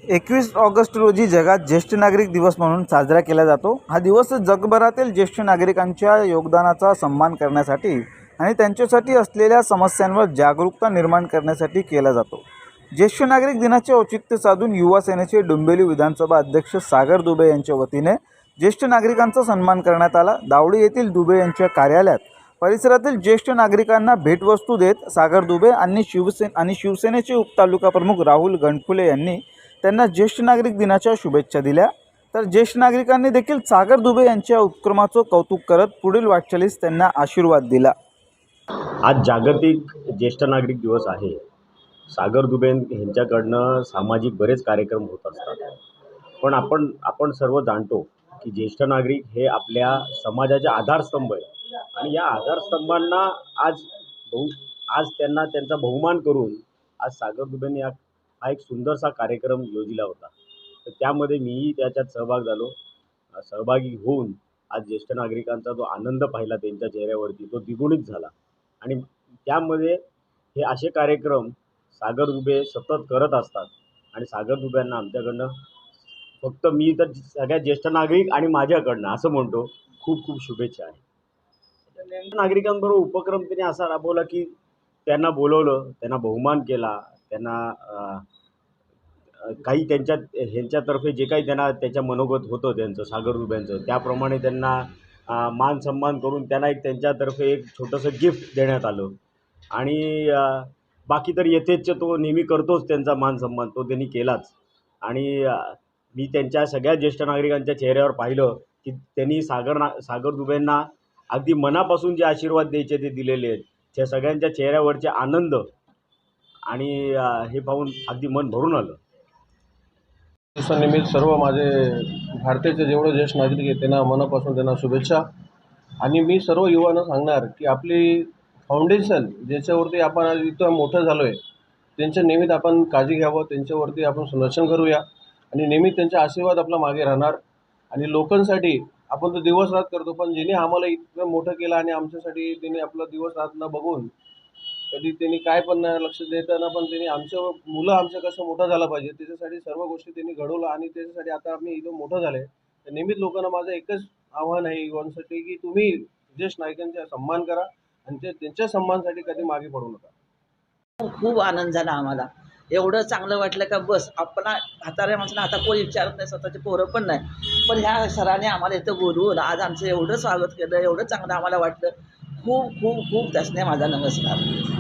21 August रोजी जगात ज्येष्ठ नागरिक दिवस म्हणून साजरा केला जातो। हा दिवस जगभरातील ज्येष्ठ नागरिकांच्या योगदानाचा सन्मान करण्यासाठी आणि त्यांच्यासाठी असलेल्या समस्यांवर जागरूकता निर्माण करण्यासाठी केला जातो। ज्येष्ठ नागरिक दिनाचे औचित्य साधून युवा सेनेचे डोंबिवली विधानसभा अध्यक्ष सागर दुबे यांच्या वतीने ज्येष्ठ नागरिकांचा सन्मान करण्यात आला। दावडी येथील दुबे यांच्या कार्यालयात परिसरातील ज्येष्ठ नागरिकांना भेटवस्तू देत सागर दुबे आणि शिवसेनेचे उपतालुका प्रमुख राहुल गणफुले यांनी त्यांना ज्येष्ठ नागरिक दिनाच्या शुभेच्छा दिल्या। तर ज्येष्ठ नागरिकांनी देखील सागर दुबे यांच्या उपक्रमाचं कौतुक करत पुढील वाटचालीस त्यांना आशीर्वाद दिला। आज जागतिक ज्येष्ठ नागरिक दिवस आहे। सागर दुबे यांच्याकडनं सामाजिक बरेच कार्यक्रम होत असतात, पण आपण सर्व जाणतो की ज्येष्ठ नागरिक हे आपल्या समाजाचे आधारस्तंभ आहे आणि या आधारस्तंभांना आज त्यांना त्यांचा बहुमान करून आज सागर दुबेंनी हा एक सुंदरसा कार्यक्रम योजिला होता। तर त्यामध्ये मीही त्याच्यात सहभागी होऊन आज ज्येष्ठ नागरिकांचा जो आनंद पाहिला त्यांच्या चेहऱ्यावरती तो द्विगुणित झाला। आणि त्यामध्ये हे असे कार्यक्रम सागर दुबे सतत करत असतात आणि सागर दुबेंना आमच्याकडनं फक्त मी तर सगळ्या ज्येष्ठ नागरिक आणि माझ्याकडनं असं म्हणतो खूप खूप शुभेच्छा आहे। नागरिकांबरोबर उपक्रम त्यांनी असा राबवला की त्यांना बोलवलं, त्यांना बहुमान केला, त्यांना काही ह्यांच्यातर्फे जे काही त्यांना त्याच्या मनोगत होतं त्यांचं सागर दुब्यांचं त्याप्रमाणे त्यांना मान सन्मान करून त्यांना त्यांच्यातर्फे एक छोटंसं गिफ्ट देण्यात आलं। आणि बाकी तर येथेच तो नेहमी करतोच त्यांचा मान सन्मान तो त्यांनी केलाच। आणि मी त्यांच्या सगळ्या ज्येष्ठ नागरिकांच्या चेहऱ्यावर पाहिलं की त्यांनी सागर दुबेंना अगदी मनापासून जे आशीर्वाद द्यायचे ते दिलेले आहेत। त्या सगळ्यांच्या चेहऱ्यावरचे आनंद आणि हे पाहून अगदी मन भरून आलं। दिवसानिमित्त सर्व माझे भारताचे जेवढे ज्येष्ठ नागरिक आहेत त्यांना मनापासून त्यांना शुभेच्छा। आणि मी सर्व युवांना सांगणार की आपली फाउंडेशन ज्याच्यावरती आपण आज इतकं मोठं झालो आहे त्यांच्या निमित्त आपण काळजी घ्यावं, त्यांच्यावरती आपण संरक्षण करूया आणि नेहमी त्यांचा आशीर्वाद आपला मागे राहणार। आणि लोकांसाठी आपण तो दिवस रात करतो, पण ज्याने आम्हाला इतकं मोठं केलं आणि आमच्यासाठी त्यांनी आपला दिवस रात न बघून कधी त्यांनी काय पण लक्ष देताना पण त्यांनी मुलं आमचं कसं मोठं झालं पाहिजे त्याच्यासाठी सर्व गोष्टी त्यांनी घडवलं आणि त्याच्यासाठी आता आम्ही इथं मोठं झालं आहे। तर नेहमीच लोकांना माझं एकच आव्हान आहे युवांसाठी की तुम्ही ज्येष्ठ नागरिकांचा सन्मान करा आणि त्यांच्या सन्मानासाठी कधी मागे पडू नका। खूप आनंद झाला आम्हाला, एवढं चांगलं वाटलं का बस आपण म्हाताऱ्या माणसांना आता कोणी विचारत नाही, स्वतःचे पोरं पण नाही, पण ह्या सरांनी आम्हाला इथं बोलवून आज आमचं एवढं स्वागत केलं, एवढं चांगलं आम्हाला वाटलं। खूप खूप खूप त्यासने माझा नमस्कार।